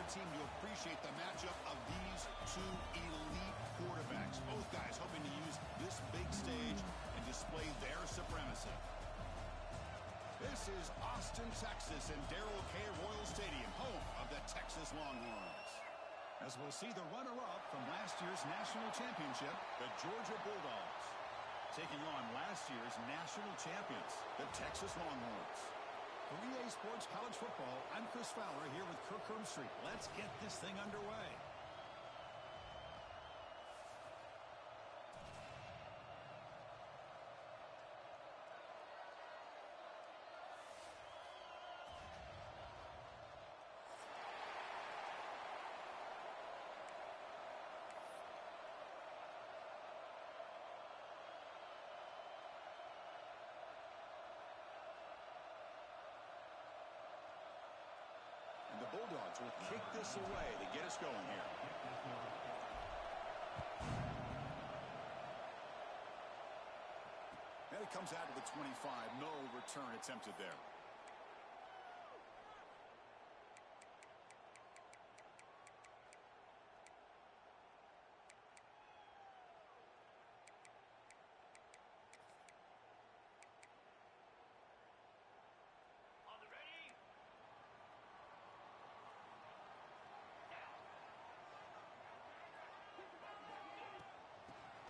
team to appreciate the matchup of these two elite quarterbacks. Both guys hoping to use this big stage and display their supremacy. This is Austin, Texas, and Darrell K. Royal Stadium, home of the Texas Longhorns. As we'll see the runner-up from last year's national championship, the Georgia Bulldogs, taking on last year's national champions, the Texas Longhorns. For EA Sports College Football, I'm Chris Fowler here with Kirk Herbstreit. Let's get this thing underway. And the Bulldogs will kick this away to get us going here. And it comes out to the 25. No return attempted there.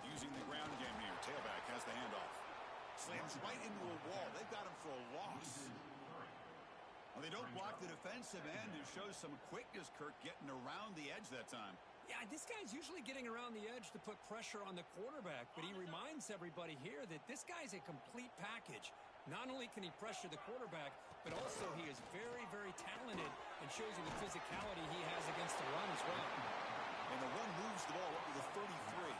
Using the ground game here. Tailback has the handoff. Slams right into a wall. They've got him for a loss. Well, they don't block the defensive end and shows some quickness, Kirk, getting around the edge that time. Yeah, this guy's usually getting around the edge to put pressure on the quarterback, but he reminds everybody here that this guy's a complete package. Not only can he pressure the quarterback, but also he is very, very talented and shows you the physicality he has against the run as well. And the run moves the ball up to the 33.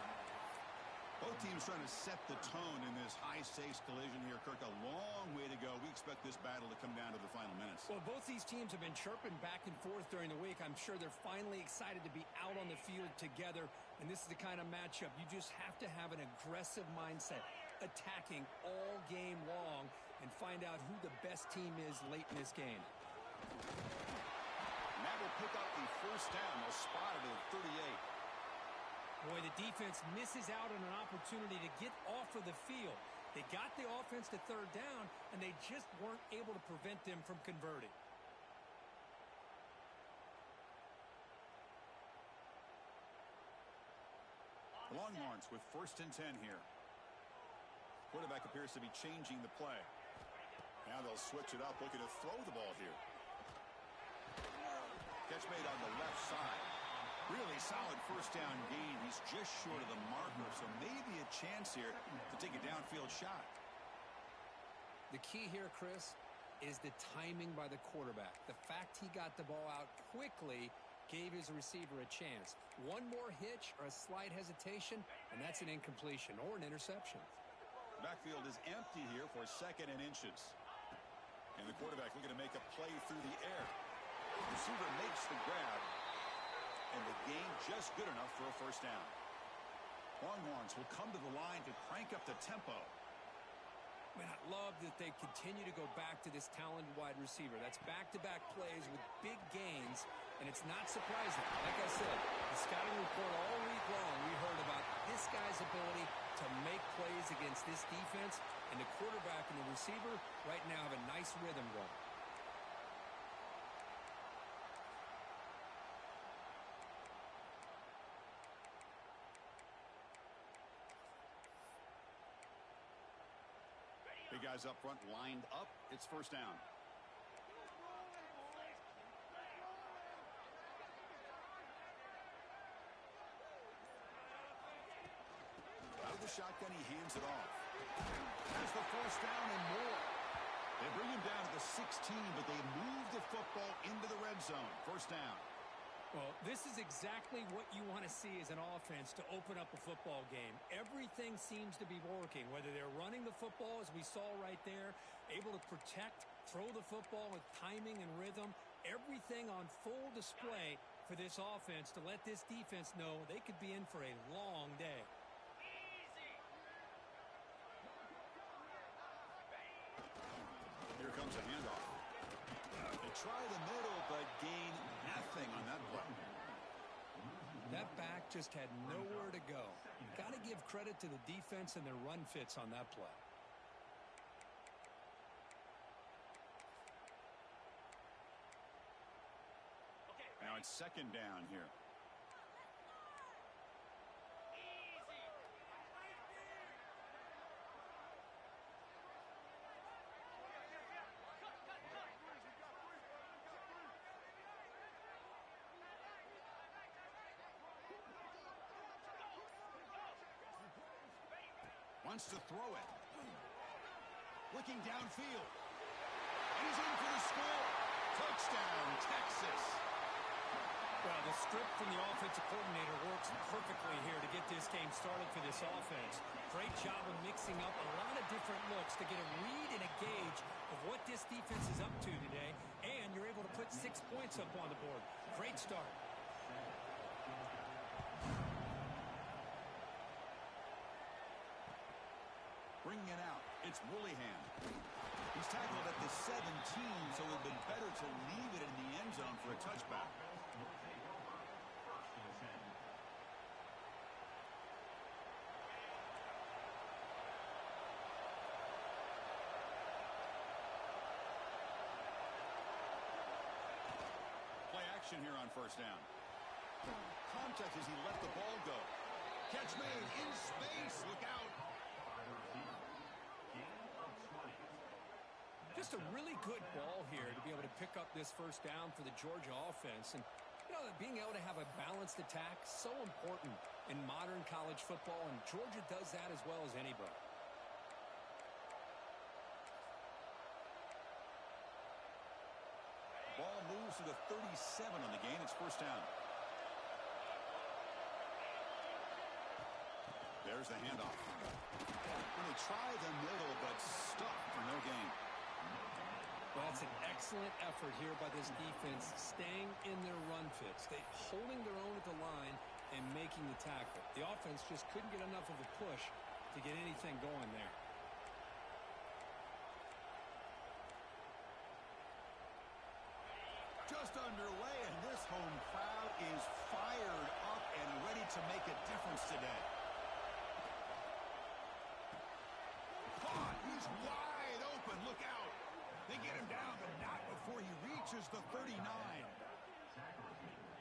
Both teams trying to set the tone in this high-stakes collision here, Kirk. A long way to go. We expect this battle to come down to the final minutes. Well, both these teams have been chirping back and forth during the week. I'm sure they're finally excited to be out on the field together, and this is the kind of matchup you just have to have an aggressive mindset, attacking all game long, and find out who the best team is late in this game. And that will pick up the first down. They'll spot it at 38. Boy, the defense misses out on an opportunity to get off of the field. They got the offense to third down, and they just weren't able to prevent them from converting. The Longhorns with 1st and 10 here. Quarterback appears to be changing the play. Now they'll switch it up, looking to throw the ball here. Catch made on the left side. Really solid first down gain. He's just short of the marker, so maybe a chance here to take a downfield shot. The key here, Chris, is the timing by the quarterback. The fact he got the ball out quickly gave his receiver a chance. One more hitch or a slight hesitation, and that's an incompletion or an interception. The backfield is empty here for 2nd and inches. And the quarterback looking to make a play through the air. The receiver makes the grab. And the gain just good enough for a first down. Longhorns will come to the line to crank up the tempo. Man, I love that they continue to go back to this talented wide receiver. That's back-to-back plays with big gains, and it's not surprising. Like I said, the scouting report all week long, we heard about this guy's ability to make plays against this defense, and the quarterback and the receiver right now have a nice rhythm going. Big guys up front lined up. It's first down. Out of the shotgun, he hands it off. Has the first down and more. They bring him down to the 16, but they move the football into the red zone. First down. Well, this is exactly what you want to see as an offense to open up a football game. Everything seems to be working, whether they're running the football, as we saw right there, able to protect, throw the football with timing and rhythm, everything on full display for this offense to let this defense know they could be in for a long day. Here comes a handoff. They try the middle, but gain nothing on that play. That back just had nowhere to go. Got to give credit to the defense and their run fits on that play. Now it's second down here. Wants to throw it. Looking downfield. And he's in for the score. Touchdown, Texas. Well, the script from the offensive coordinator works perfectly here to get this game started for this offense. Great job of mixing up a lot of different looks to get a read and a gauge of what this defense is up to today, and you're able to put 6 points up on the board. Great start. Bringing it out, it's Woolihan. He's tackled at the 17, so it would have been better to leave it in the end zone for a touchback. Play action here on first down. Contact as he let the ball go. Catch made in space. Look out. Just a really good ball here to be able to pick up this first down for the Georgia offense. And, you know, being able to have a balanced attack, so important in modern college football, and Georgia does that as well as anybody. Ball moves to the 37 on the gain. It's first down. There's the handoff. Really try the middle, but stuck for no gain. Well, that's an excellent effort here by this defense, staying in their run fits. They holding their own at the line and making the tackle. The offense just couldn't get enough of a push to get anything going there. Just underway, and this home crowd is fired up and ready to make a difference today. Caught. He's wide open. Look out. They get him down, but not before he reaches the 39.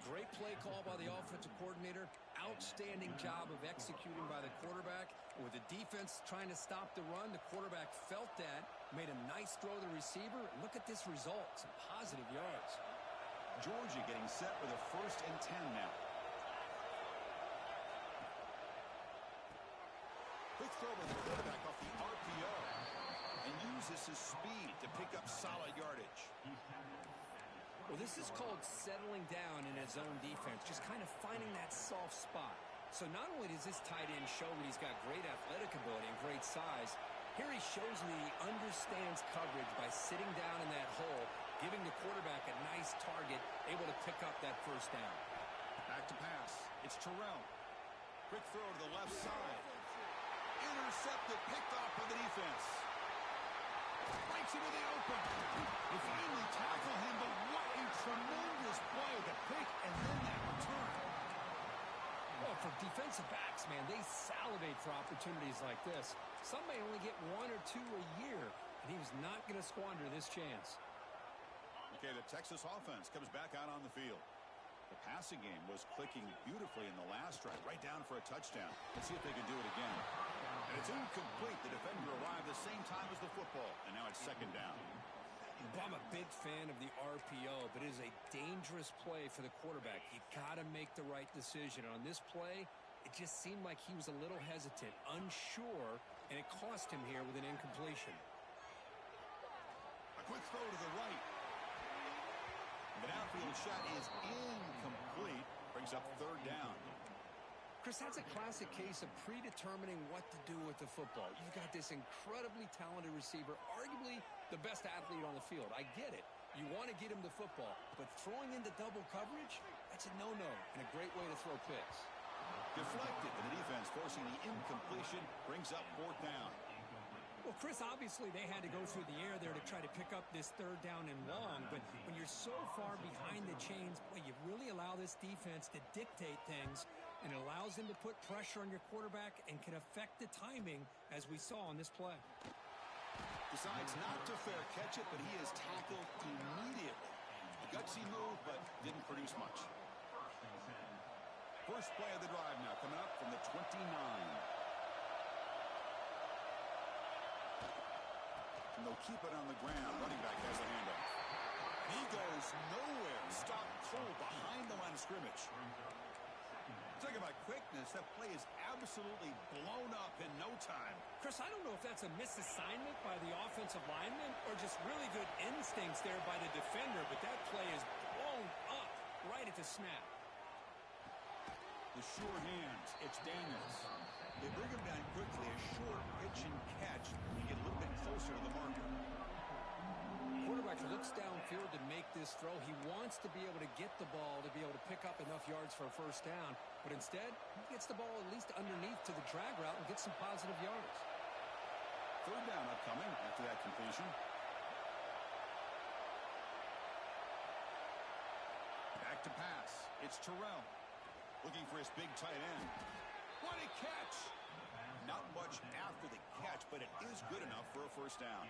Great play call by the offensive coordinator. Outstanding job of executing by the quarterback. With the defense trying to stop the run, the quarterback felt that, made a nice throw to the receiver. Look at this result. Some positive yards. Georgia getting set for the 1st and 10 now. Quick throw by the quarterback off the RPO. And uses his speed to pick up solid yardage. Well, this is called settling down in his own defense, just kind of finding that soft spot. So not only does this tight end show that he's got great athletic ability and great size, here he shows that he understands coverage by sitting down in that hole, giving the quarterback a nice target, able to pick up that first down. Back to pass. It's Terrell. Quick throw to the left side. Intercepted, picked off by the defense. Breaks into the open. They finally tackle him, but what a tremendous play. The pick and then that return. Well, for defensive backs, man, they salivate for opportunities like this. Some may only get 1 or 2 a year, and he was not going to squander this chance. Okay, the Texas offense comes back out on the field. The passing game was clicking beautifully in the last drive, right down for a touchdown. Let's see if they can do it again. And it's incomplete. The defender arrived the same time as the football, and now it's second down. Well, I'm a big fan of the RPO, but it is a dangerous play for the quarterback. You got to make the right decision. On this play, it just seemed like he was a little hesitant, unsure, and it cost him here with an incompletion. A quick throw to the right. The downfield shot is incomplete. Brings up third down. Chris, that's a classic case of predetermining what to do with the football. You've got this incredibly talented receiver, arguably the best athlete on the field. I get it. You want to get him the football, but throwing into double coverage, that's a no-no and a great way to throw picks. Deflected, and the defense forcing the incompletion brings up fourth down. Well, Chris, obviously they had to go through the air there to try to pick up this third down and long, but when you're so far behind the chains, boy, you really allow this defense to dictate things, and it allows them to put pressure on your quarterback and can affect the timing, as we saw on this play. Decides not to fair catch it, but he is tackled immediately. A gutsy move, but didn't produce much. First play of the drive now, coming up from the 29. And they'll keep it on the ground. Running back has a handoff. He goes nowhere. Stopped cold behind the line of scrimmage. Talk about quickness. That play is absolutely blown up in no time. Chris, I don't know if that's a misassignment by the offensive lineman or just really good instincts there by the defender, but that play is blown up right at the snap. The sure hands. It's Daniels. They bring him down quickly. A short pitch and catch. You get a little bit closer to the marker. Quarterback looks downfield to make this throw. He wants to be able to get the ball to be able to pick up enough yards for a first down, but instead, he gets the ball at least underneath to the drag route and gets some positive yards. Third down upcoming after that completion. Back to pass. It's Terrell. Looking for his big tight end. What a catch! Not much after the catch, but it is good enough for a first down.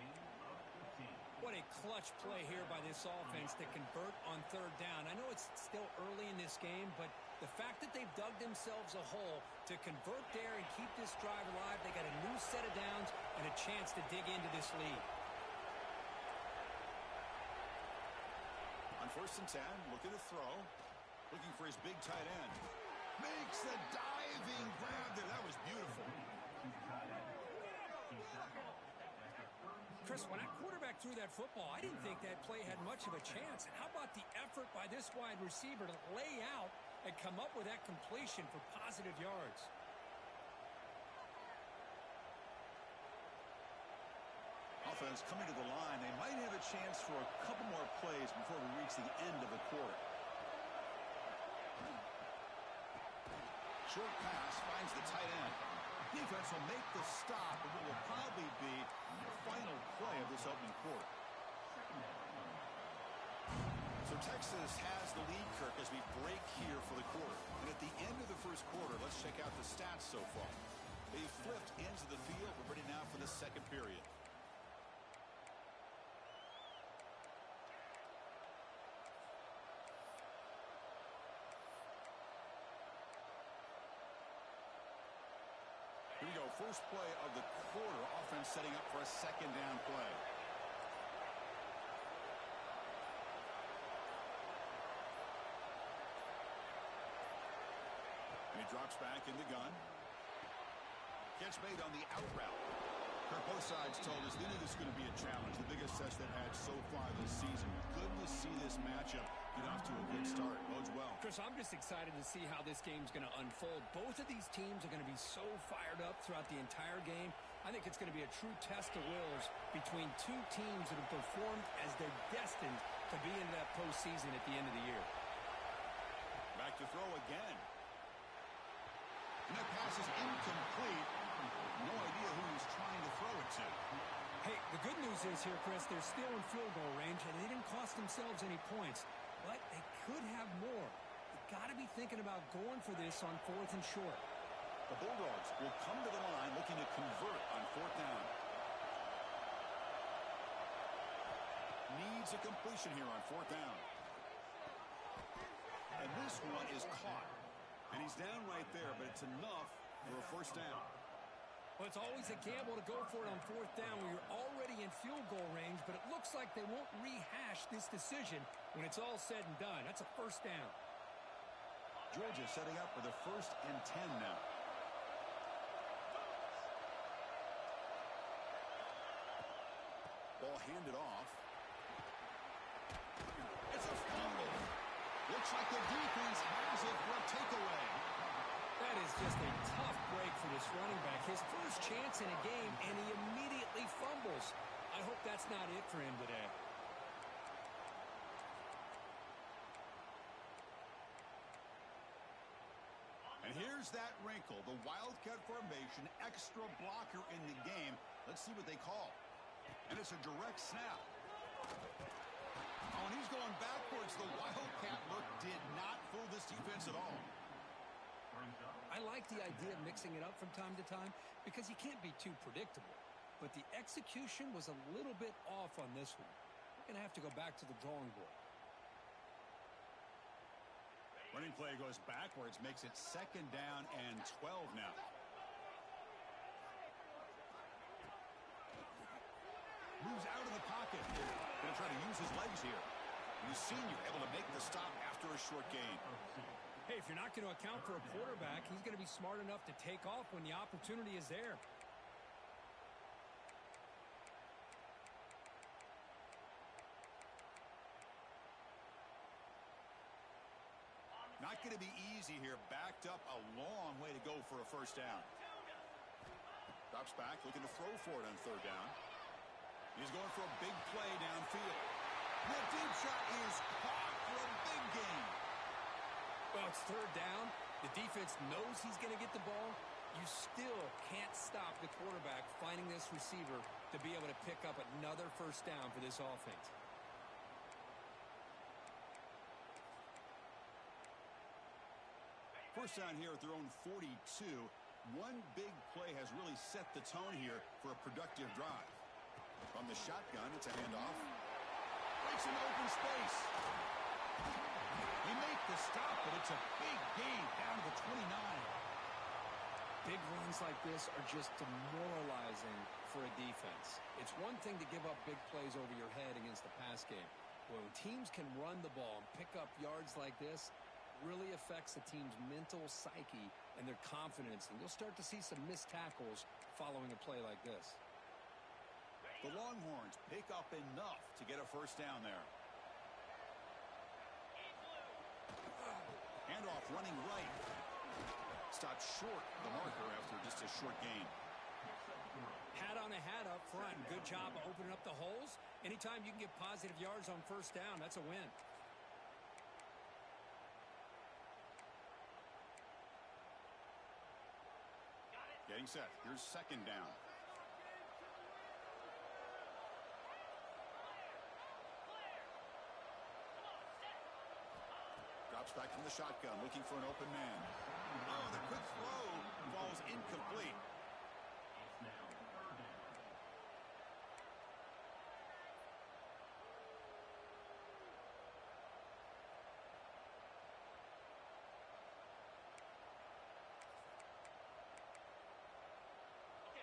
What a clutch play here by this offense to convert on third down. I know it's still early in this game, but the fact that they've dug themselves a hole to convert there and keep this drive alive, they got a new set of downs and a chance to dig into this lead. On 1st and 10, look at the throw. Looking for his big tight end. Makes the diving grab there. That was beautiful. Chris, when that quarterback threw that football, I didn't think that play had much of a chance. How about the effort by this wide receiver to lay out and come up with that completion for positive yards? Offense coming to the line. They might have a chance for a couple more plays before we reach the end of the quarter. Short pass finds the tight end. Defense will make the stop, and it will probably be the final play of this opening quarter. So Texas has the lead, Kirk, as we break here for the quarter. And at the end of the first quarter, let's check out the stats so far. They've flipped into the field. We're ready now for the second period. Here we go. First play of the quarter. Offense setting up for a second down play. And he drops back in the gun. Catch made on the out route. Kirk, both sides told us they knew this was going to be a challenge. The biggest test they've had so far this season. Good to see this matchup get off to a good start. Bodes well. Chris, I'm just excited to see how this game's going to unfold. Both of these teams are going to be so fired up throughout the entire game. I think it's going to be a true test of wills between two teams that have performed as they're destined to be in that postseason at the end of the year. Back to throw again. And that pass is incomplete. No idea who he's trying to throw it to. Hey, the good news is here, Chris, they're still in field goal range, and they didn't cost themselves any points. But they could have more. You got to be thinking about going for this on 4th and short. The Bulldogs will come to the line looking to convert on 4th down. Needs a completion here on 4th down. And this one is caught. And he's down right there, but it's enough for a first down. Well, it's always a gamble to go for it on 4th down when you're already in field goal range, but it looks like they won't rehash this decision when it's all said and done. That's a first down. Georgia setting up for the 1st and 10 now. Ball handed off. It's a fumble. Looks like the defense has it for a takeaway. That is just a tough break for this running back. His first chance in a game, and he immediately fumbles. I hope that's not it for him today. And here's that wrinkle. The Wildcat formation, extra blocker in the game. Let's see what they call. And it's a direct snap. Oh, and he's going backwards. The Wildcat look did not fool this defense at all. I like the idea of mixing it up from time to time because you can't be too predictable. But the execution was a little bit off on this one. We're going to have to go back to the drawing board. Running play goes backwards, makes it 2nd down and 12 now. Moves out of the pocket. Going to try to use his legs here. The senior able to make the stop after a short gain. Hey, if you're not going to account for a quarterback, he's going to be smart enough to take off when the opportunity is there. Not going to be easy here. Backed up a long way to go for a first down. Drops back, looking to throw for it on 3rd down. He's going for a big play downfield. That deep shot is caught for a big gain. Well, it's 3rd down. The defense knows he's going to get the ball. You still can't stop the quarterback finding this receiver to be able to pick up another first down for this offense. First down here at their own 42. One big play has really set the tone here for a productive drive. From the shotgun, it's a handoff. Breaks into open space. They make the stop, but it's a big gain down to the 29. Big runs like this are just demoralizing for a defense. It's one thing to give up big plays over your head against the pass game. When teams can run the ball and pick up yards like this, really affects the team's mental psyche and their confidence, and you'll start to see some missed tackles following a play like this. The Longhorns pick up enough to get a first down there. Handoff running right. Stopped short of the marker after just a short gain. Hat on a hat up front. Good job of opening up the holes. Anytime you can get positive yards on first down, that's a win. Getting set. Here's 2nd down. Drops back from the shotgun, looking for an open man. Oh, the quick throw falls incomplete.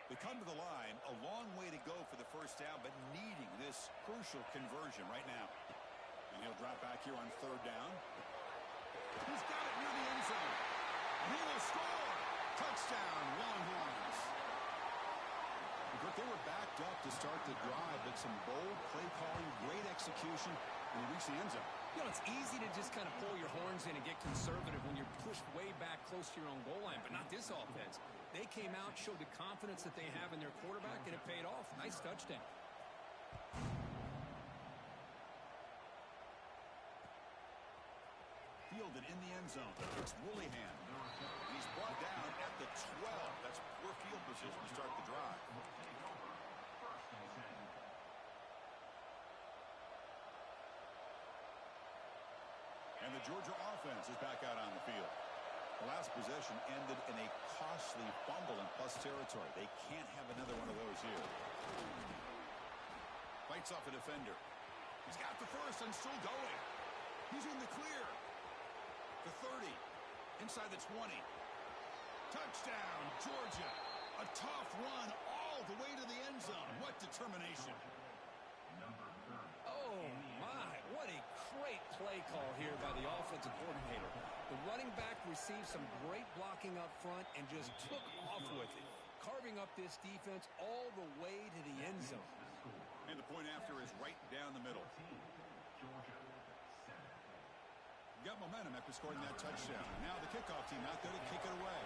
They come to the line, a long way to go for the first down, but needing this crucial conversion right now. And he'll drop back here on 3rd down. He's got it near the end zone. And he will score. Touchdown, Longhorns. They were backed up to start the drive, but some bold play calling, great execution, and they reached the end zone. You know, it's easy to just kind of pull your horns in and get conservative when you're pushed way back close to your own goal line, but not this offense. They came out, showed the confidence that they have in their quarterback, and it paid off. Nice touchdown. Fielded in the end zone. It's Willingham. He's brought down at the 12. That's poor field position to start the drive. And the Georgia offense is back out on the field. The last possession ended in a costly fumble in plus territory. They can't have another one of those here. Fights off a defender. He's got the first and still going. He's in the clear. The 30. Inside the 20. Touchdown, Georgia. A tough run all the way to the end zone. What determination. Oh, my. What a great play call here by the offensive coordinator. The running back received some great blocking up front and just took off with it, carving up this defense all the way to the end zone. And the point after is right down the middle. Got momentum after scoring that touchdown. Now the kickoff team out there to kick it away.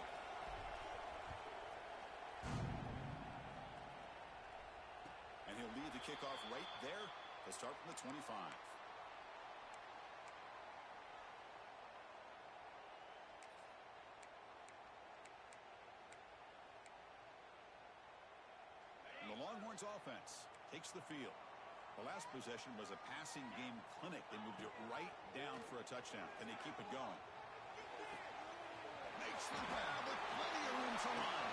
And he'll lead the kickoff right there to start from the 25. And the Browns offense takes the field. The last possession was a passing game clinic. They moved it right down for a touchdown. Can they keep it going? Makes the grab with plenty of room to run.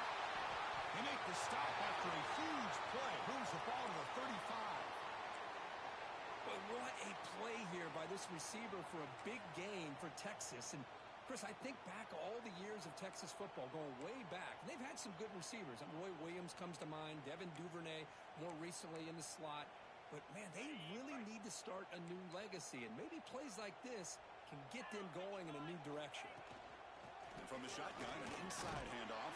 They make the stop after a huge play. Moves the ball to the 35. But what a play here by this receiver for a big gain for Texas. And Chris, I think back all the years of Texas football, going way back. And they've had some good receivers. Roy Williams comes to mind, Devin Duvernay more recently in the slot. But, man, they really need to start a new legacy. And maybe plays like this can get them going in a new direction. And from the shotgun, an inside handoff.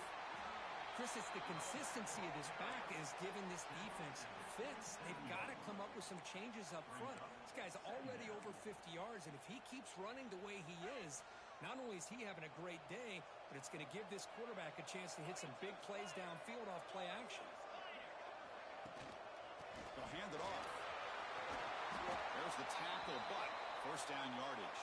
Chris, it's the consistency of this back is giving this defense fits. They've got to come up with some changes up front. This guy's already over 50 yards, and if he keeps running the way he is, not only is he having a great day, but it's going to give this quarterback a chance to hit some big plays downfield off play action. They'll hand it off. There's the tackle, but first down yardage.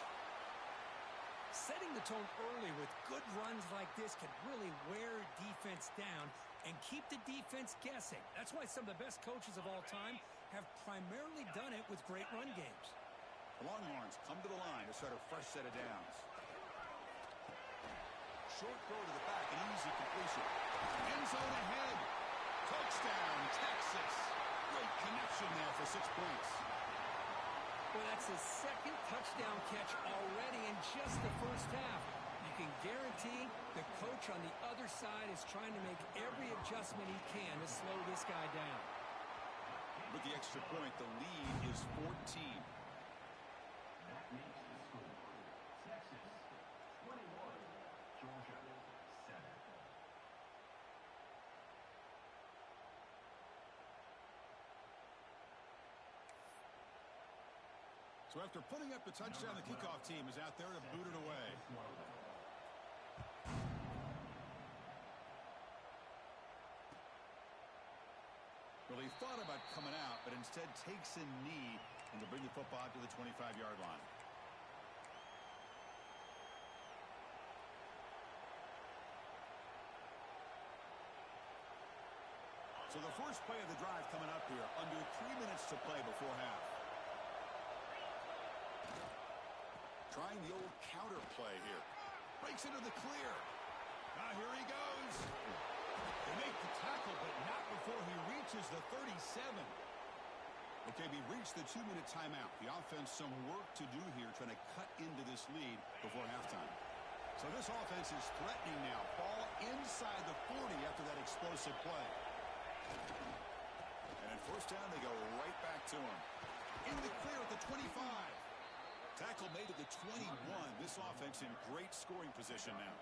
Setting the tone early with good runs like this can really wear defense down and keep the defense guessing. That's why some of the best coaches of all time have primarily done it with great run games. The Longhorns come to the line to start a fresh set of downs. Short throw to the back, an easy completion. End zone ahead. Touchdown, Texas. Great connection there for 6 points. Well, that's his second touchdown catch already in just the first half. You can guarantee the coach on the other side is trying to make every adjustment he can to slow this guy down. With the extra point, the lead is 14. So after putting up the touchdown, the kickoff team is out there to boot it away. Well, he thought about coming out, but instead takes a knee and to bring the football to the 25-yard line. So the first play of the drive coming up here, under 3 minutes to play before half. Trying the old counter play here. Breaks into the clear. Now here he goes. They make the tackle, but not before he reaches the 37. Okay, we reached the 2-minute timeout. The offense some work to do here, trying to cut into this lead before halftime. So this offense is threatening now. Ball inside the 40 after that explosive play. And at first down, they go right back to him. In the clear at the 25. Tackle made at the 21. This offense in great scoring position now.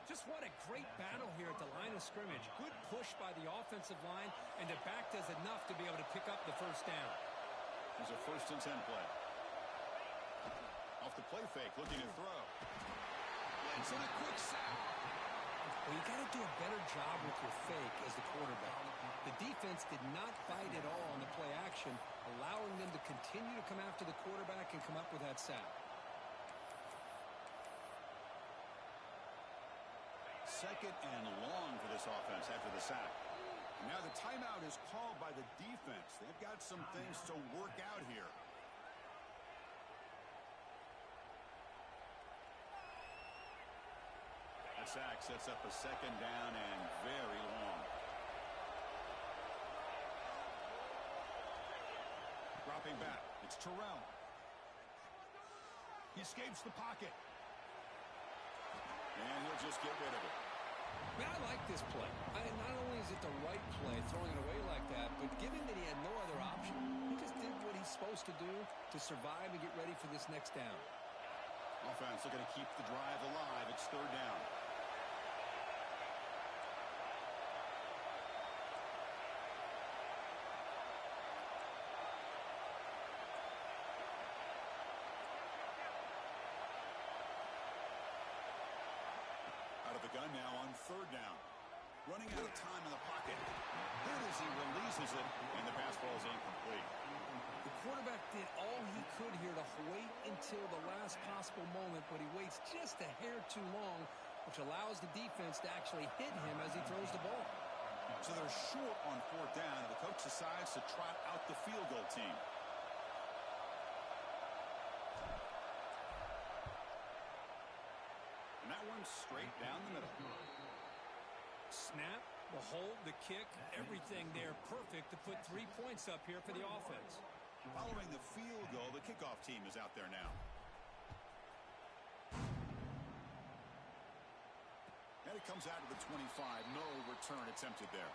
Just what a great battle here at the line of scrimmage. Good push by the offensive line, and the back does enough to be able to pick up the first down. There's a 1st and 10 play. Off the play fake, looking to throw. Blitz and a quick sack. Well, you got to do a better job with your fake as the quarterback. The defense did not bite at all on the play action, allowing them to continue to come after the quarterback and come up with that sack. Second and long for this offense after the sack. Now the timeout is called by the defense. They've got some things to work out here. That sack sets up a second down and very long. Dropping back. It's Terrell. He escapes the pocket. And he'll just get rid of it. Man, I like this play. Not only is it the right play, throwing it away like that, but given that he had no other option, he just did what he's supposed to do to survive and get ready for this next down. Offense looking to keep the drive alive. It's 3rd down. Gun now on 3rd down. Running out of time in the pocket. Good as he releases it, and the pass ball is incomplete. The quarterback did all he could here to wait until the last possible moment, but he waits just a hair too long, which allows the defense to actually hit him as he throws the ball. So they're short on fourth down, and the coach decides to trot out the field goal team. And that one's straight down the middle. Snap, the hold, the kick, everything there perfect to put 3 points up here for the offense. Following the field goal, the kickoff team is out there now. And it comes out to the 25. No return attempted there.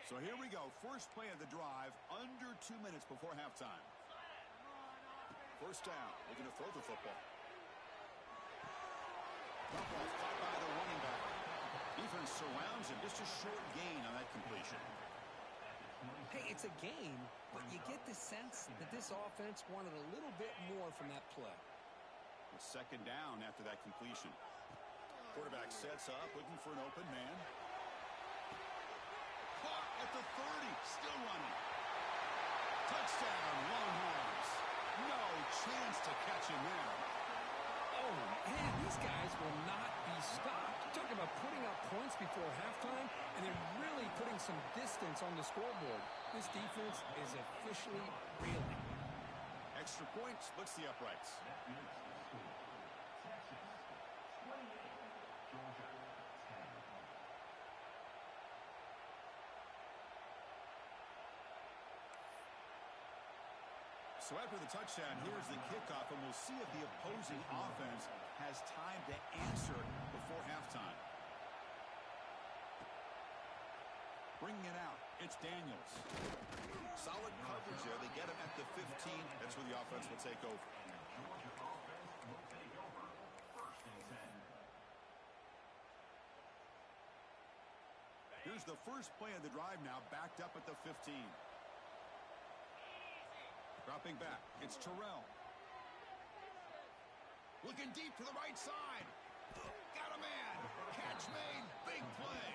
So here we go. First play of the drive, under 2 minutes before halftime. First down, looking to throw the football. Drop-off caught by the running back. Defense surrounds him. Just a short gain on that completion. Hey, it's a gain, but you get the sense that this offense wanted a little bit more from that play. It's second down after that completion. Quarterback sets up, looking for an open man. Caught at the 30, still running. Touchdown, Longhorns. No chance to catch him there. Oh, man, these guys will not be stopped. Talking about putting up points before halftime, and they're really putting some distance on the scoreboard. This defense is officially reeling. Extra point splits the uprights. So after the touchdown, here's the kickoff, and we'll see if the opposing offense has time to answer before halftime. Bringing it out, it's Daniels. Solid coverage there. They get him at the 15. That's where the offense will take over. Here's the first play of the drive now, backed up at the 15. Dropping back, it's Terrell. Looking deep to the right side. Got a man. Catch made. Big play.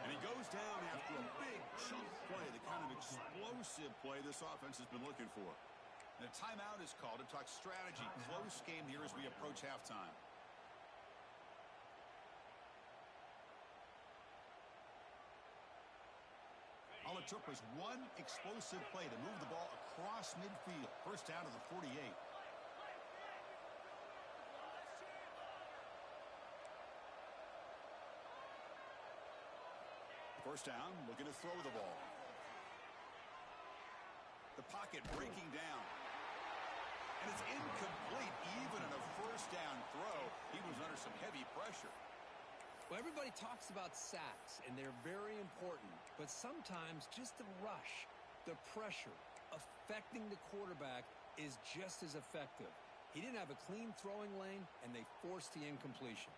And he goes down after a big chunk play, the kind of explosive play this offense has been looking for. And a timeout is called to talk strategy. Close game here as we approach halftime. All it took was one explosive play to move the ball across midfield. First down to the 48. First down, looking to throw the ball. The pocket breaking down. And it's incomplete even on a first down throw. He was under some heavy pressure. Well, everybody talks about sacks, and they're very important. But sometimes just the rush, the pressure, affecting the quarterback is just as effective. He didn't have a clean throwing lane, and they forced the incompletion.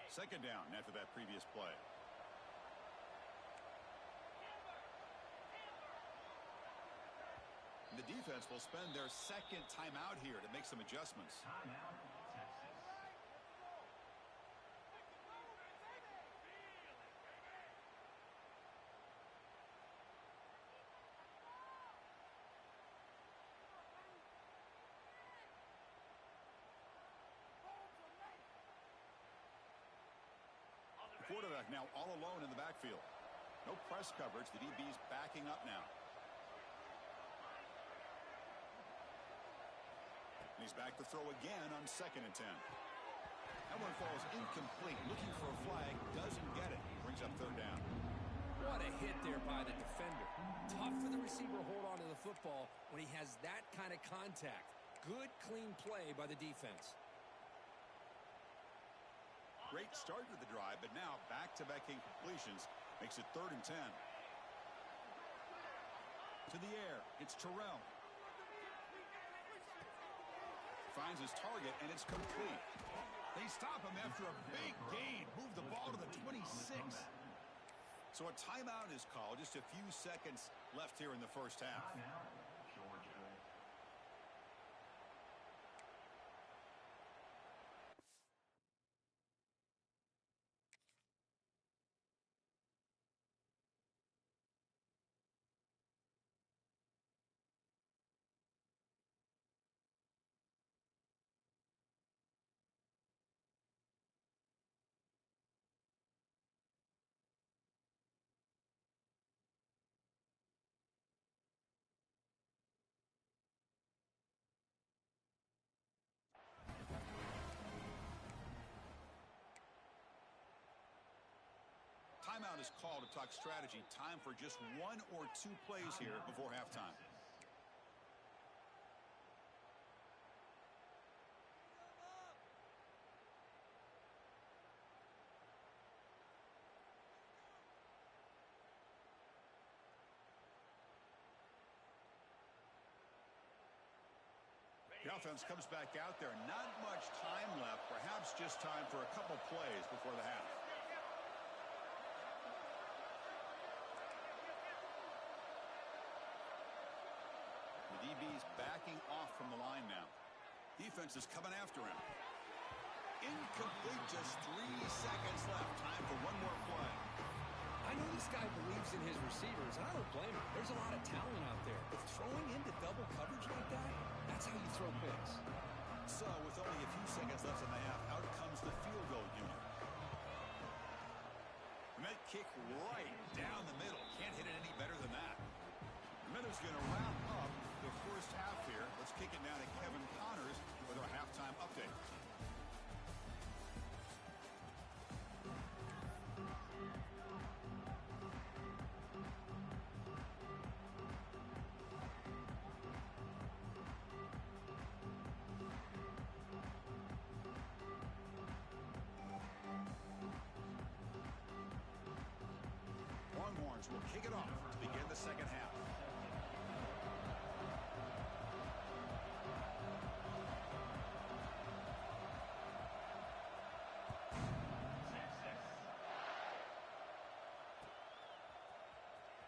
Second down after that previous play. The defense will spend their second timeout here to make some adjustments. The quarterback now all alone in the backfield. No press coverage. The DB's backing up now. And he's back to throw again on 2nd and 10. That one falls incomplete. Looking for a flag. Doesn't get it. Brings up 3rd down. What a hit there by the defender. Tough for the receiver to hold on to the football when he has that kind of contact. Good, clean play by the defense. Great start to the drive, but now back-to-back incompletions makes it 3rd and 10. To the air. It's Terrell. Finds his target, and it's complete. They stop him after a big gain. Move the ball to the 26. So a timeout is called. Just a few seconds left here in the first half. Timeout is called to talk strategy. Time for just 1 or 2 plays here before halftime. The offense comes back out there. Not much time left. Perhaps just time for a couple plays before the half. The DB's backing off from the line now. Defense is coming after him. Incomplete, just 3 seconds left. Time for one more play. I know this guy believes in his receivers, and I don't blame him. There's a lot of talent out there. But throwing into double coverage like that, that's how you throw picks. So, with only a few seconds left in the half, out comes the field goal unit. And that kick right down the middle. Can't hit it any better than that. The Minnows going to wrap up the first half here. Let's kick it down to Kevin Connors with our halftime update. Longhorns will kick it off to begin the second half.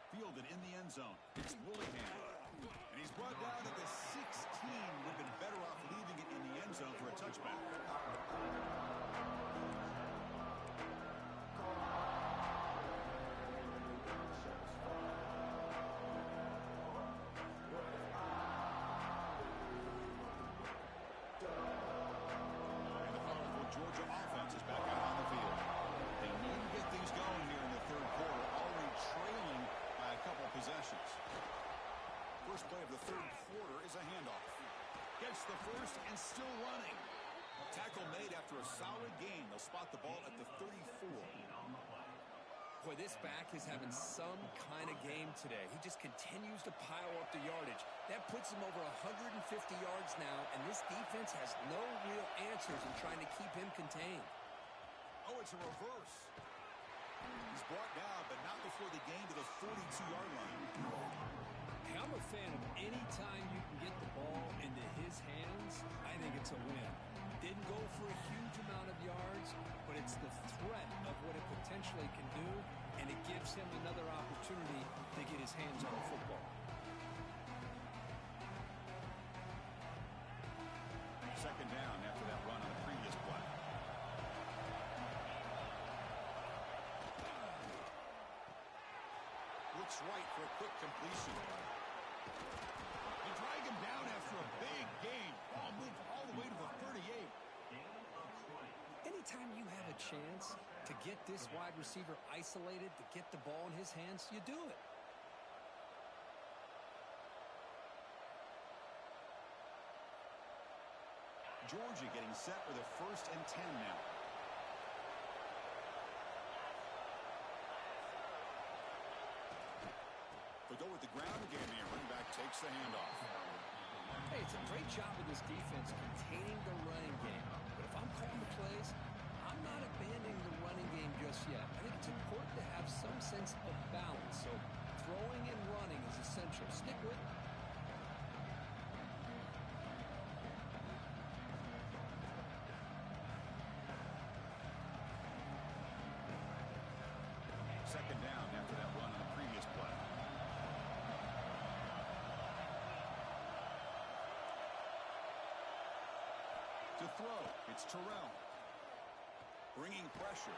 Fielded in the end zone. It's Willingham. And he's brought down at the 16. Would have been better off leaving it in the end zone for a touchback. Georgia offense is back out on the field. They need to get things going here in the third quarter, already trailing by a couple possessions. First play of the third quarter is a handoff. Gets the first and still running. Tackle made after a solid gain. They'll spot the ball at the 34. Boy, this back is having some kind of game today. He just continues to pile up the yardage. That puts him over 150 yards now, and this defense has no real answers in trying to keep him contained. Oh, it's a reverse. He's brought down, but not before the gain to the 42-yard line. Hey, I'm a fan of any time you can get the ball into his hands, I think it's a win. Didn't go for a huge amount of yards, but it's the threat of what it potentially can do, and it gives him another opportunity to get his hands on the football. Second down after that run on the previous play. Looks right for a quick completion. They drag him down after a big gain. Ball moved all the way to the 38. Anytime you have a chance to get this wide receiver isolated, to get the ball in his hands, you do it. Georgia getting set with a 1st and 10 now. They go with the ground game here. Running back takes the handoff. Hey, it's a great job of this defense containing the running game. But if I'm calling the plays, I'm not abandoning the running game just yet. I think it's important to have some sense of balance. So throwing and running is essential. Stick with it. Second down after throw. It's Terrell. Bringing pressure.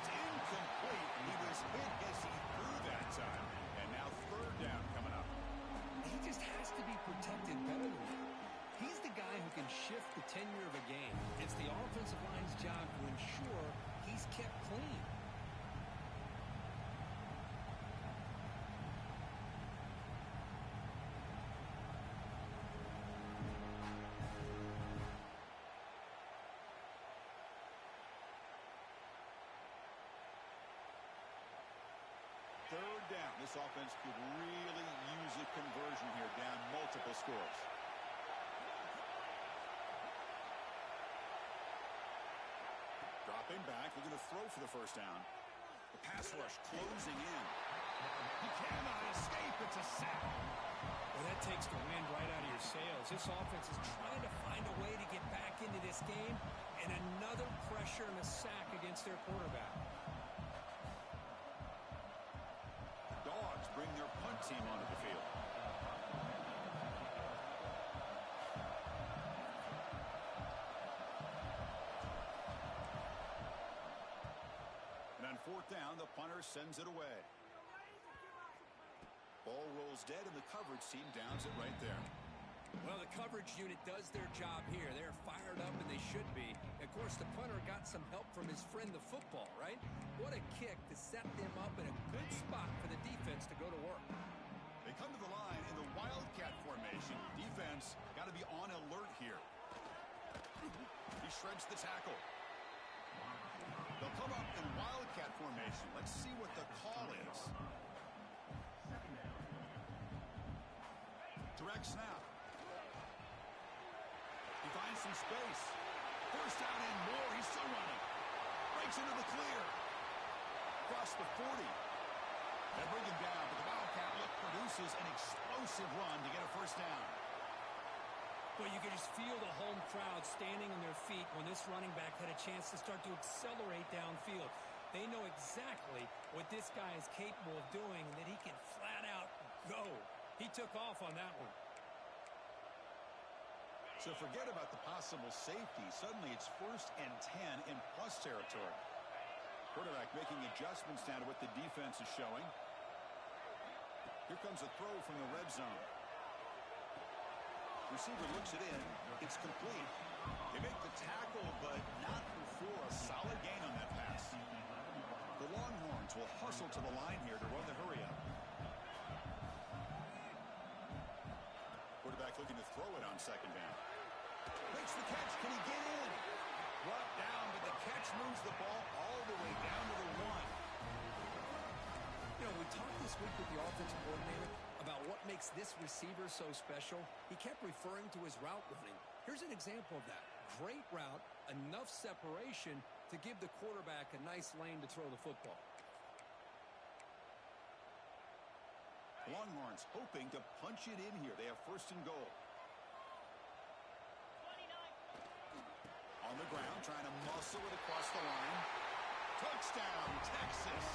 It's incomplete. He was hit as he threw that time. And now third down coming up. He just has to be protected better than that. He's the guy who can shift the tenure of a game. It's the offensive line's job to ensure he's kept clean. Third down. This offense could really use a conversion here, down multiple scores. Dropping back, looking to throw for the first down. The pass rush closing in. He cannot escape. It's a sack. Well, that takes the wind right out of your sails. This offense is trying to find a way to get back into this game, and another pressure and a sack against their quarterback. Dogs bring their punt team onto the field. And on fourth down, the punter sends it away. Ball rolls dead, and the coverage team downs it right there. Well, the coverage unit does their job here. They're fired up, and they should be. Of course, the punter got some help from his friend, the football, right? What a kick to set them up in a good spot for the defense to go to work. They come to the line in the Wildcat formation. Defense got to be on alert here. He shreds the tackle. They'll come up in Wildcat formation. Let's see what the call is. Direct snap. He finds some space. First down and more. He's still running. Breaks into the clear. Across the 40. They bring him down, but the Wildcat look produces an explosive run to get a first down. Well, you can just feel the home crowd standing on their feet when this running back had a chance to start to accelerate downfield. They know exactly what this guy is capable of doing and that he can flat out go. He took off on that one. So forget about the possible safety. Suddenly it's 1st and 10 in plus territory. Quarterback making adjustments down to what the defense is showing. Here comes a throw from the red zone. Receiver looks it in. It's complete. They make the tackle, but not before a solid gain on that pass. The Longhorns will hustle to the line here to run the hurry up. Quarterback looking to throw it on second down. Makes the catch. Can he get in? Brought down, but the catch moves the ball all the way down to the 1. You know, we talked this week with the offensive coordinator about what makes this receiver so special. He kept referring to his route running. Here's an example of that. Great route, enough separation to give the quarterback a nice lane to throw the football. Longhorns hoping to punch it in here. They have 1st and goal. On the ground, trying to muscle it across the line. Touchdown, Texas.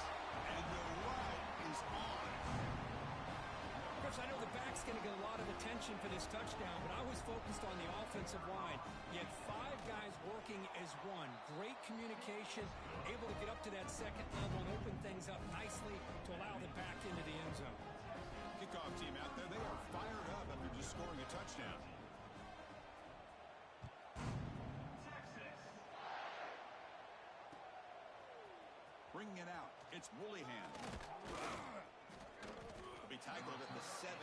And the route is on. Chris, I know the back's going to get a lot of attention for this touchdown, but I was focused on the offensive line. You had 5 guys working as one. Great communication, able to get up to that second level and open things up nicely to allow the back into the end zone. Kickoff team out there, they are fired up after just scoring a touchdown. Bringing it out, it's Woollyhan. Will be tackled at the 17.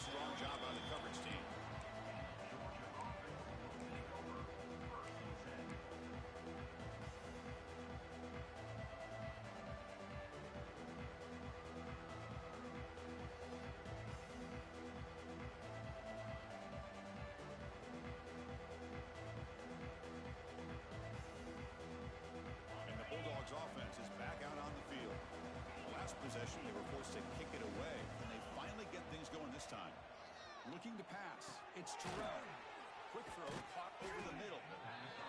Strong job by the coverage team. Offense is back out on the field. The last possession, they were forced to kick it away, and they finally get things going this time. Looking to pass. It's Terrell. Quick throw, caught over the middle.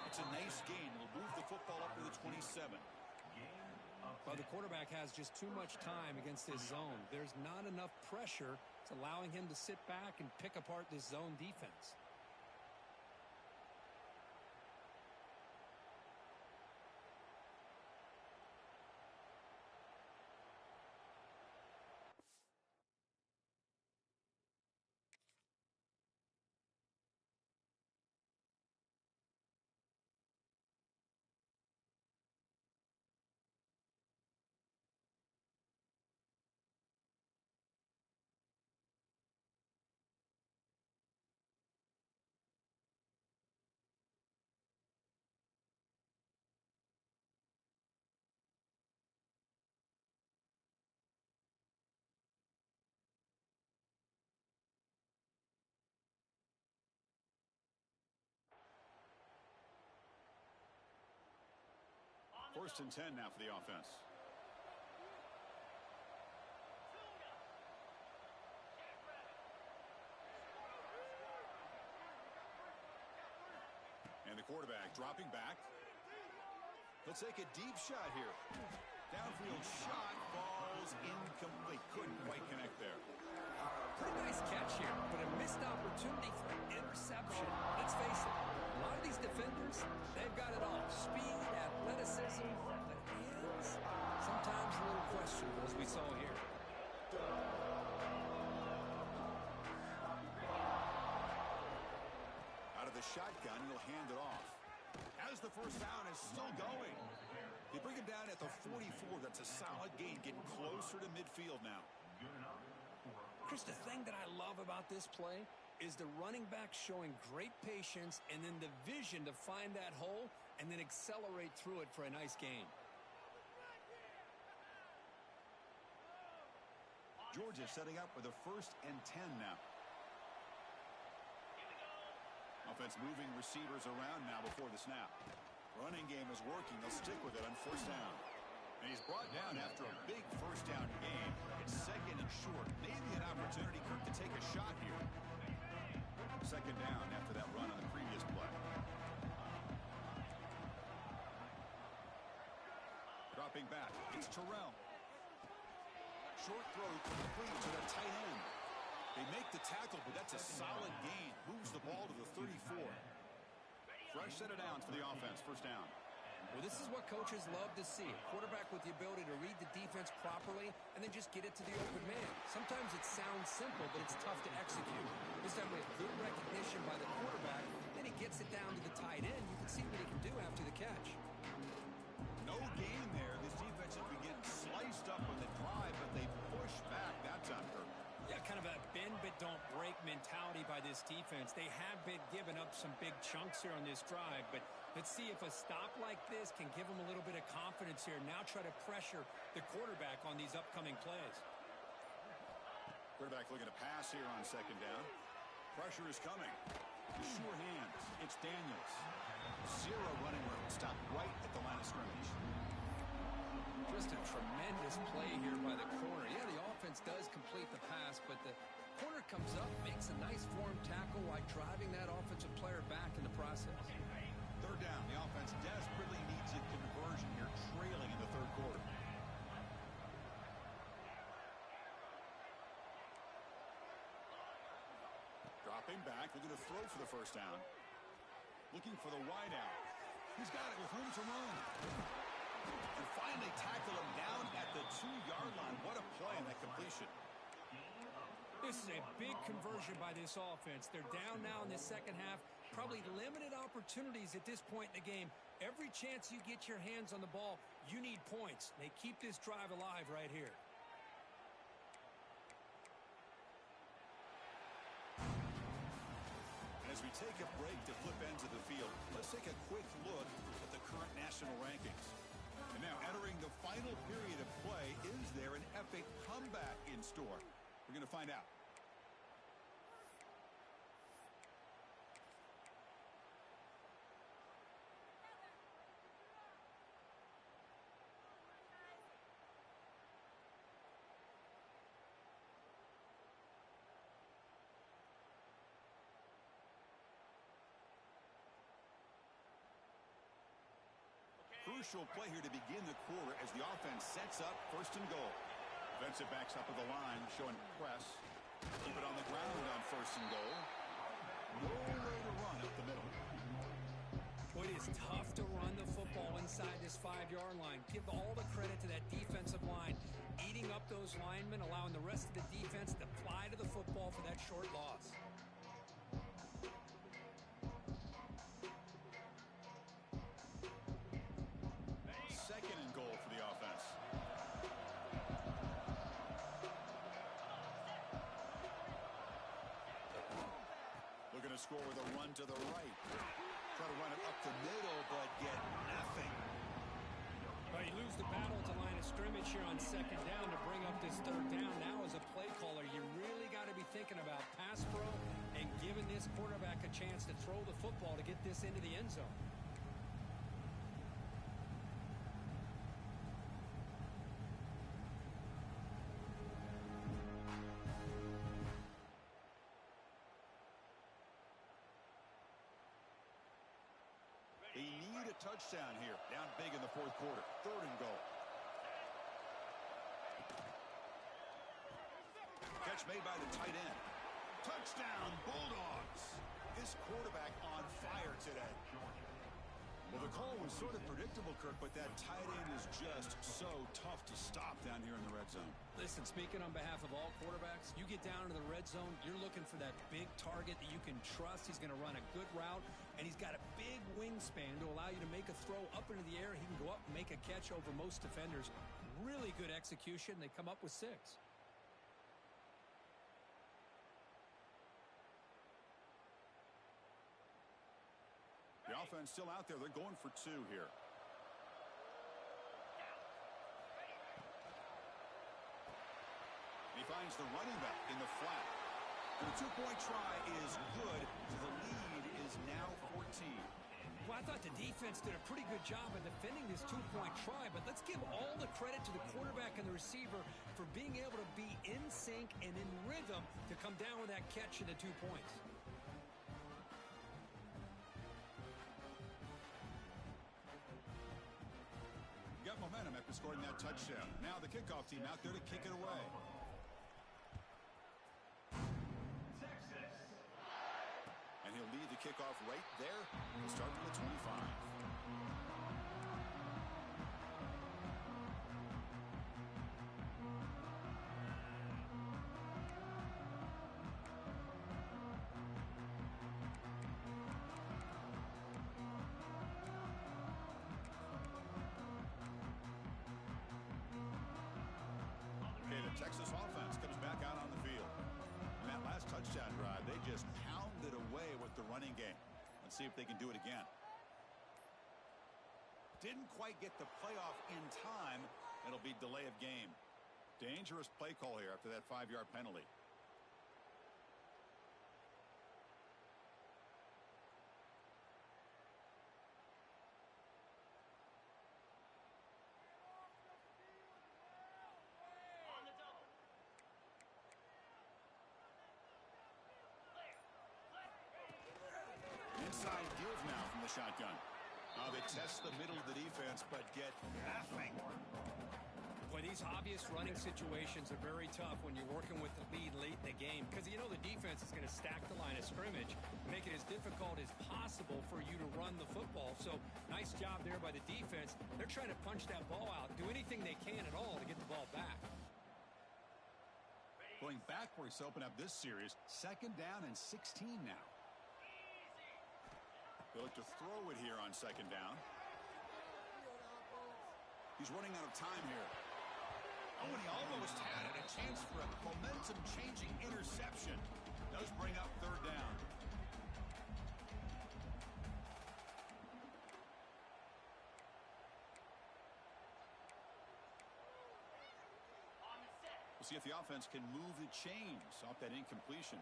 It's a nice gain. It'll move the football up to the 27. Well, the quarterback has just too much time against this zone. There's not enough pressure. It's allowing him to sit back and pick apart this zone defense. First and 10 now for the offense. And the quarterback dropping back. He'll take a deep shot here. Downfield shot falls incomplete. Couldn't quite connect there. Pretty nice catch here, but a missed opportunity for an interception. Let's face it, a lot of these defenders, they've got it all. Speed, athleticism, but hands, sometimes a little questionable, as we saw here. Out of the shotgun, he'll hand it off. As the first down is still going. They bring him down at the 44. That's a solid gain, getting closer to midfield now. Chris, the thing that I love about this play is the running back showing great patience and then the vision to find that hole and then accelerate through it for a nice gain. Georgia setting up with a 1st and 10 now. Offense moving receivers around now before the snap. Running game is working. They'll stick with it on 1st down. And he's brought down after a big 1st down game. It's 2nd and short. Maybe an opportunity, Kirk, to take a shot here. 2nd down after that run on the previous play. Dropping back. It's Terrell. Short throw complete to the tight end. They make the tackle, but that's a solid gain. Moves the ball to the 34. Fresh set of downs for the offense. 1st down. Well, this is what coaches love to see. A quarterback with the ability to read the defense properly and then just get it to the open man. Sometimes it sounds simple, but it's tough to execute. This time we have good recognition by the quarterback. Then he gets it down to the tight end. You can see what he can do after the catch. No gain there. This defense has been getting sliced up on the drive, but they push back that time, Kirk. Yeah, kind of a bend but don't break mentality by this defense. They have been giving up some big chunks here on this drive, but let's see if a stop like this can give them a little bit of confidence here. Now try to pressure the quarterback on these upcoming plays. Quarterback looking to pass here on 2nd down. Pressure is coming. Sure hands. It's Daniels. Zero running room. Stopped right at the line of scrimmage. Just a tremendous play here by the corner. Yeah, the offense does complete the pass, but the corner comes up, makes a nice form tackle while driving that offensive player back in the process. 3rd down. The offense desperately needs a conversion here, trailing in the 3rd quarter. Dropping back, looking to throw for the 1st down. Looking for the wide out. He's got it with room to run. And finally tackle him down at the 2-yard line. What a play on that completion. This is a big conversion by this offense. They're down now in the 2nd half. Probably limited opportunities at this point in the game. Every chance you get your hands on the ball, you need points. They keep this drive alive right here. And as we take a break to flip ends of the field, let's take a quick look at the current national rankings. And now entering the final period of play, is there an epic comeback in store? We're going to find out. Crucial play here to begin the quarter as the offense sets up 1st and goal. Defensive backs up at the line, showing press. Keep it on the ground on 1st and goal. No way to run up the middle. Boy, it is tough to run the football inside this 5-yard line. Give all the credit to that defensive line. Eating up those linemen, allowing the rest of the defense to fly to the football for that short loss. 2nd and goal for the offense. Looking to score with a run to the right. Try to run it up the middle, but get nothing. Well, you lose the battle at the line of scrimmage here on 2nd down to bring up this 3rd down. Now as a play caller, you really got to be thinking about pass pro and giving this quarterback a chance to throw the football to get this into the end zone. touchdown here. Down big in the fourth quarter. 3rd and goal. Catch made by the tight end. Touchdown, Bulldogs. This quarterback on fire today. Well, the call was sort of predictable, Kirk, but that tight end is just so tough to stop down here in the red zone. Listen, speaking on behalf of all quarterbacks, you get down to the red zone, you're looking for that big target that you can trust. He's going to run a good route, and he's got a big wingspan to allow you to make a throw up into the air. He can go up and make a catch over most defenders. Really good execution. They come up with 6. The offense still out there. They're going for 2 here. He finds the running back in the flat. And the 2-point try is good, so the lead is now 14. Well, I thought the defense did a pretty good job of defending this 2-point try, but let's give all the credit to the quarterback and the receiver for being able to be in sync and in rhythm to come down with that catch and the 2 points. Got momentum after scoring that touchdown. Now the kickoff team out there to kick it away. And he'll lead the kickoff right there. He'll start from the 25. Texas offense comes back out on the field. And that last touchdown drive, they just pounded away with the running game. Let's see if they can do it again. Didn't quite get the playoff in time. It'll be delay of game. Dangerous play call here after that 5-yard penalty. Inside give now from the shotgun. They test the middle of the defense, but get nothing. Boy, these obvious running situations are very tough when you're working with the lead late in the game because you know the defense is going to stack the line of scrimmage, make it as difficult as possible for you to run the football. So nice job there by the defense. They're trying to punch that ball out, do anything they can at all to get the ball back. Going backwards to open up this series, 2nd down and 16 now. They look to throw it here on 2nd down. He's running out of time here. Oh, and he almost had it. A chance for a momentum-changing interception. Does bring up 3rd down. We'll see if the offense can move the chains off that incompletion.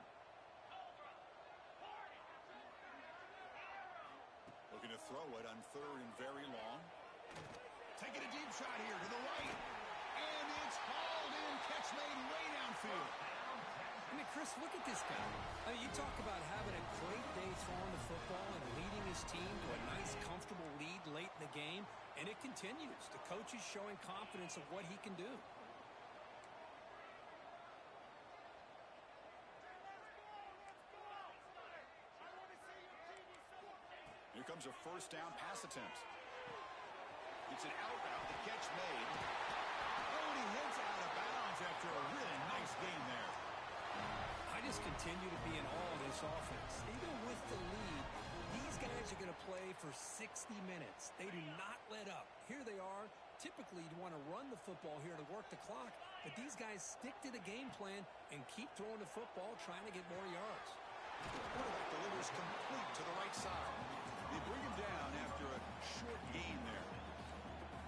Looking to throw it on 3rd and very long. Taking a deep shot here to the right. And it's hauled in. Catch made way downfield. I mean, Chris, look at this guy. I mean, you talk about having a great day throwing the football and leading his team to a nice, comfortable lead late in the game, and it continues. The coach is showing confidence of what he can do. Here comes a 1st down pass attempt. It's an out route. The catch made. Oh, and he hits out of bounds after a really nice game there. I just continue to be in awe of this offense. Even with the lead, these guys are going to play for 60 minutes. They do not let up. Here they are. Typically, you want to run the football here to work the clock, but these guys stick to the game plan and keep throwing the football, trying to get more yards. The quarterback delivers complete to the right side. They bring him down after a short gain there.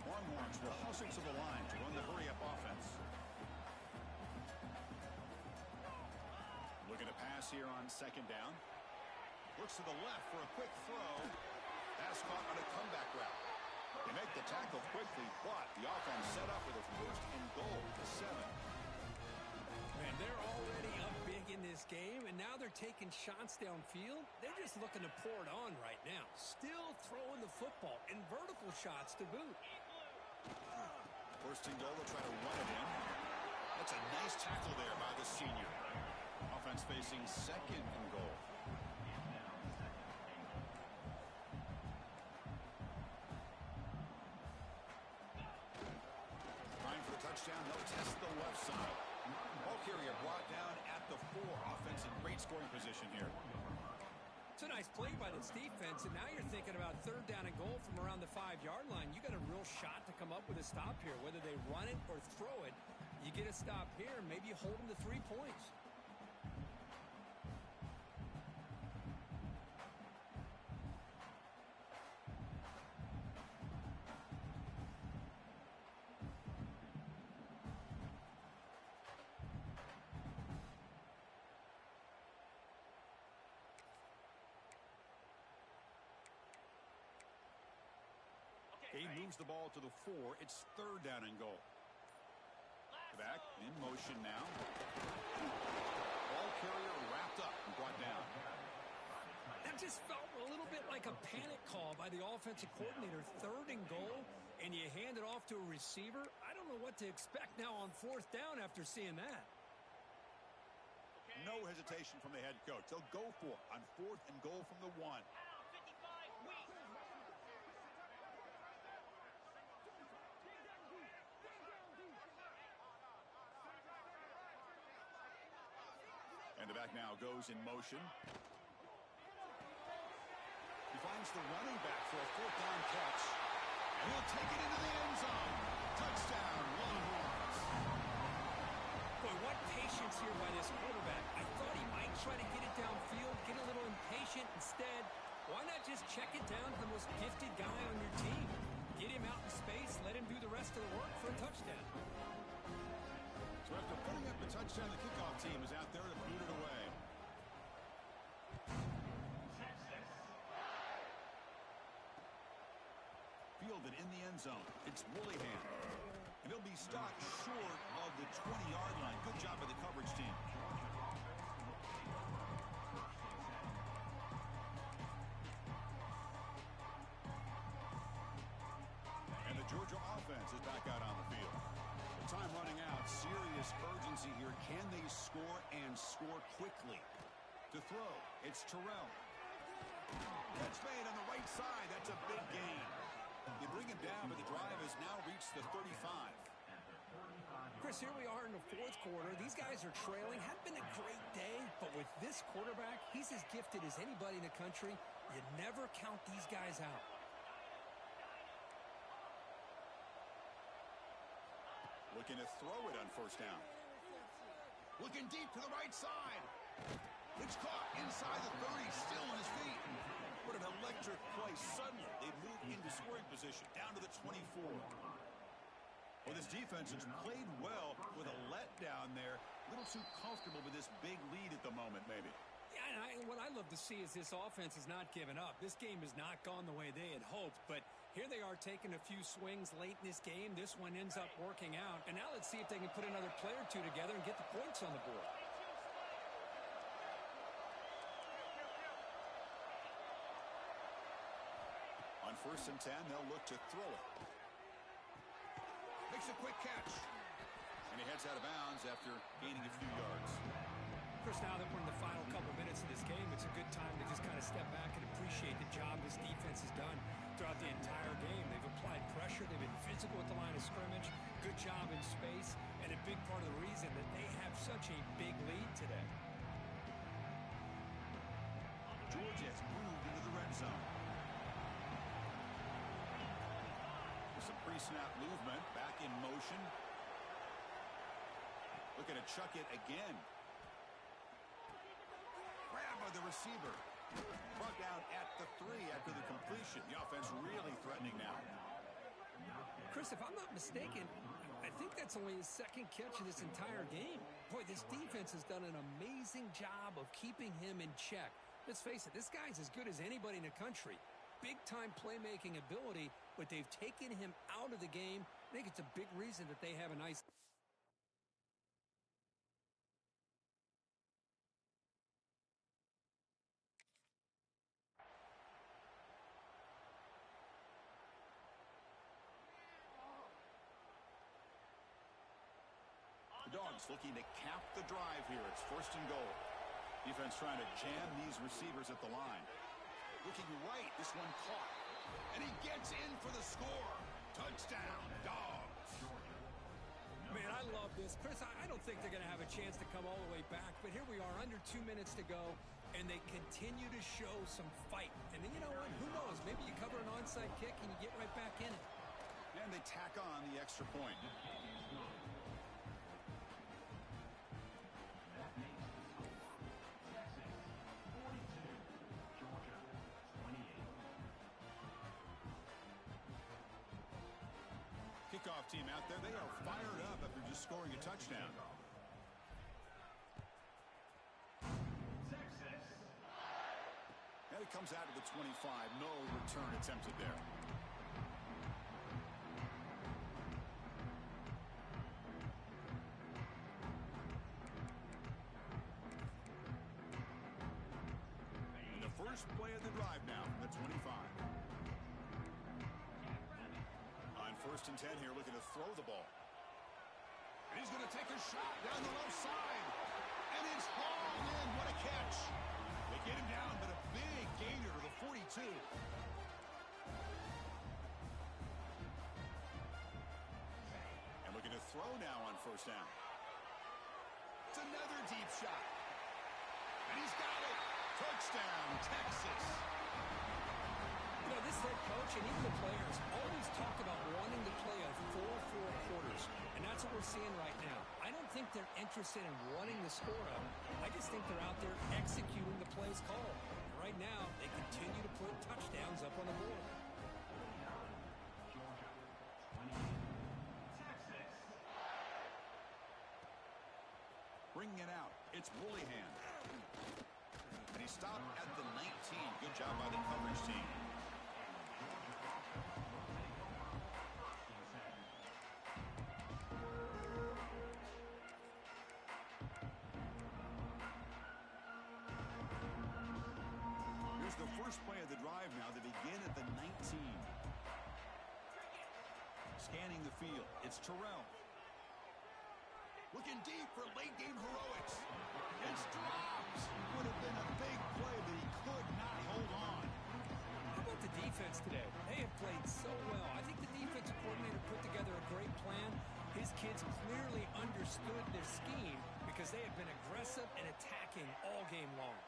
Longhorns will hustle to the line to run the hurry-up offense. Looking to pass here on 2nd down. Looks to the left for a quick throw. Pass caught on a comeback route. They make the tackle quickly, but the offense set up with a 1st and goal to 7. Man, they're already up big in this game, and now they're taking shots downfield. They're just looking to pour it on right now. Still throwing the football, and vertical shots to boot. First and goal, they'll try to run it in. That's a nice tackle there by the senior. Offense facing second and goal. Trying for the touchdown. They'll test the left side. Ball carrier brought down at the 4. Offense in great scoring position here. It's a nice play by this defense, and now you're thinking about third down and goal from around the 5-yard line. You got a real shot to come up with a stop here. Whether they run it or throw it, you get a stop here, maybe you hold them to 3 points. He moves the ball to the 4. It's third down and goal. Back in motion now. Ball carrier wrapped up and brought down. That just felt a little bit like a panic call by the offensive coordinator. Third and goal, and you hand it off to a receiver. I don't know what to expect now on fourth down after seeing that. No hesitation from the head coach. They'll go for it on fourth and goal from the 1. And the back now goes in motion. He finds the running back for a fourth down catch. And he'll take it into the end zone. Touchdown, Longhorns. Boy, what patience here by this quarterback. I thought he might try to get it downfield, get a little impatient. Instead, why not just check it down to the most gifted guy on your team? Get him out in space, let him do the rest of the work for a touchdown. So after putting up the touchdown, the kickoff team is out there to boot it away. Fielded in the end zone. It's Woollyhan. And he'll be stopped short of the 20-yard line. Good job by the coverage team. And the Georgia offense is back out on the field. Time running out. Serious urgency here. Can they score and score quickly? To throw, it's Terrell. Catch made on the right side. That's a big gain. They bring him down, but the drive has now reached the 35. Chris, here we are in the fourth quarter. These guys are trailing. Hadn't been a great day, but with this quarterback, he's as gifted as anybody in the country. You never count these guys out. Looking to throw it on first down. Looking deep to the right side. It's caught inside the 30, still on his feet. What an electric play. Suddenly, they move into scoring position, down to the 24. Well, this defense has played well with a letdown there. A little too comfortable with this big lead at the moment, maybe. Yeah, and what I love to see is this offense has not given up. This game has not gone the way they had hoped, but here they are taking a few swings late in this game. This one ends up working out, and now let's see if they can put another play or two together and get the points on the board. On first and 10, they'll look to throw it. Makes a quick catch. And he heads out of bounds after gaining a few yards. Chris, now that we're in the final couple minutes of this game, it's a good time to just kind of step back and appreciate the job this defense has done throughout the entire game. They've applied pressure. They've been physical at the line of scrimmage. Good job in space, and a big part of the reason that they have such a big lead today. Georgia has moved into the red zone. With some pre-snap movement, back in motion. Looking to chuck it again. Grab by the receiver. Brought down at the 3 after the completion. The offense really threatening now. Chris, if I'm not mistaken, I think that's only his second catch of this entire game. Boy, this defense has done an amazing job of keeping him in check. Let's face it, this guy's as good as anybody in the country. Big-time playmaking ability, but they've taken him out of the game. I think it's a big reason that they have a nice downs, looking to cap the drive here. It's 1st and goal. Defense trying to jam these receivers at the line. Looking right, this one caught. And he gets in for the score. Touchdown, Dogs. Man, I love this. Chris, I don't think they're going to have a chance to come all the way back, but here we are, under 2 minutes to go, and they continue to show some fight. And then, you know what? Who knows? Maybe you cover an onside kick and you get right back in it. And they tack on the extra point. Kickoff team out there, they are fired up after just scoring a touchdown. And it comes out of the 25. No return attempted there. And the first play of the drive now from the 25. On 1st and 10 here, looking to throw the ball. And he's going to take a shot down the left side. And it's hauled in. What a catch. They get him down, but a big gainer to the 42. And looking to throw now on 1st down. It's another deep shot. And he's got it. Touchdown, Texas. You know, this head coach and even the players always talk about wanting to play a 4-4 quarters, and that's what we're seeing right now. I don't think they're interested in running the score up. I just think they're out there executing the plays called. And right now, they continue to put touchdowns up on the board. Bringing it out, it's Woolihan. And he stopped at the 19. Good job by the coverage team. Here's the first play of the drive now. They begin at the 19. Scanning the field, it's Terrell. Looking deep for late-game heroics. It's dropped. Would have been a big play, but he could not hold on. How about the defense today? They have played so well. I think the defensive coordinator put together a great plan. His kids clearly understood their scheme because they have been aggressive and attacking all game long.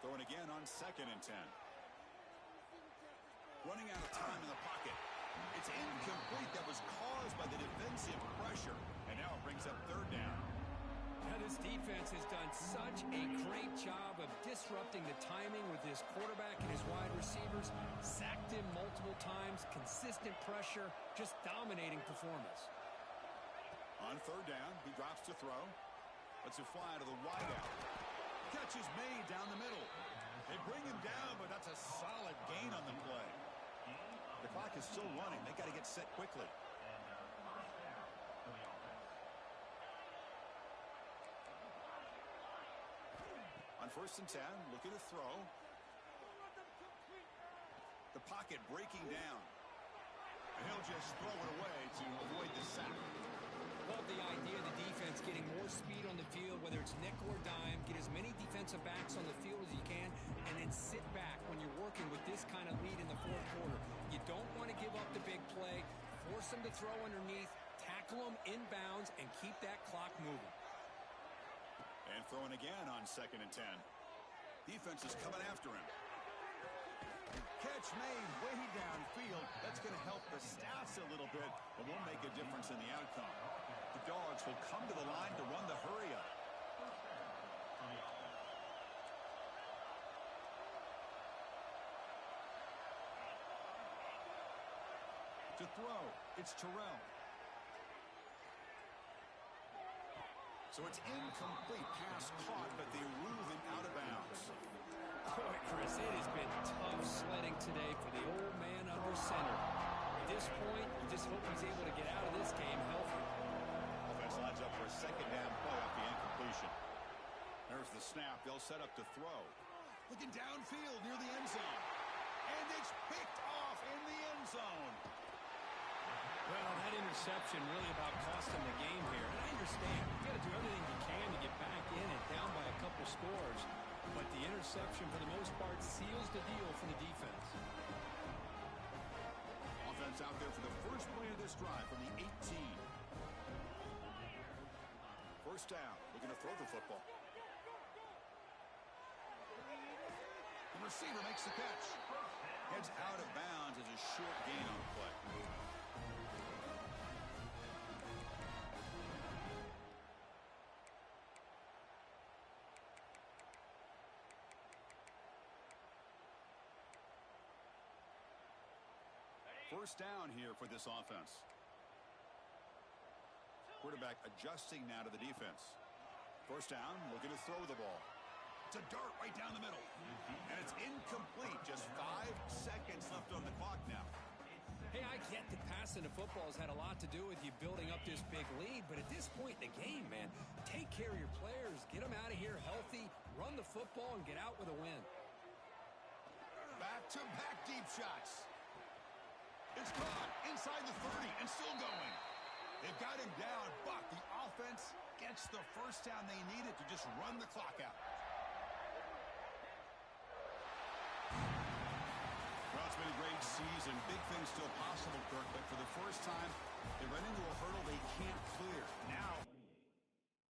Throwing again on 2nd and 10. Running out of time in the pocket. It's incomplete. That was caused by the defensive pressure. And now it brings up 3rd down. Now this defense has done such a great job of disrupting the timing with his quarterback and his wide receivers. Sacked him multiple times. Consistent pressure. Just dominating performance. On 3rd down, he drops to throw. Lets it fly to the wideout. Catch is made down the middle. They bring him down, but that's a solid gain on the play. The clock is still running. They got to get set quickly. On 1st and 10, looking to throw. The pocket breaking down. And he'll just throw it away to avoid the sack. Love the idea of the defense getting more speed on the field, whether it's nickel or dime. Get as many defensive backs on the field as you can, and then sit back when you're working with this kind of lead in the 4th quarter. You don't want to give up the big play. Force them to throw underneath, tackle them inbounds, and keep that clock moving. And throwing again on 2nd and 10. Defense is coming after him. Catch made way downfield. That's going to help the stats a little bit, but won't make a difference in the outcome. The Dogs will come to the line to run the hurry up. To throw, it's Terrell. So it's incomplete. Pass caught, but they rule him out of bounds. Boy, Chris, it has been tough sledding today for the old man under center. At this point, you just hope he's able to get out of this game healthy. Offense lines up for a 2nd down play off the incompletion. There's the snap. They'll set up to throw. Looking downfield near the end zone. And it's picked off in the end zone. Well, that interception really about costing the game here. And I understand. You've got to do everything you can to get back in and down by a couple scores. But the interception, for the most part, seals the deal for the defense. Offense out there for the first play of this drive from the 18. First down, looking to throw the football. The receiver makes the catch. Heads out of bounds as a short gain on the play. First down here for this offense. Quarterback adjusting now to the defense. First down, looking to throw the ball. It's a dart right down the middle. And it's incomplete. Just 5 seconds left on the clock now. Hey, I get that passing the football has had a lot to do with you building up this big lead, but at this point in the game, man, take care of your players. Get them out of here healthy, run the football, and get out with a win. Back-to-back deep shots. It's caught inside the 30 and still going. They've got him down, but the offense gets the first down they needed to just run the clock out. Well, it's been a great season. Big things still possible, Kirk, but for the first time, they run into a hurdle they can't clear. Now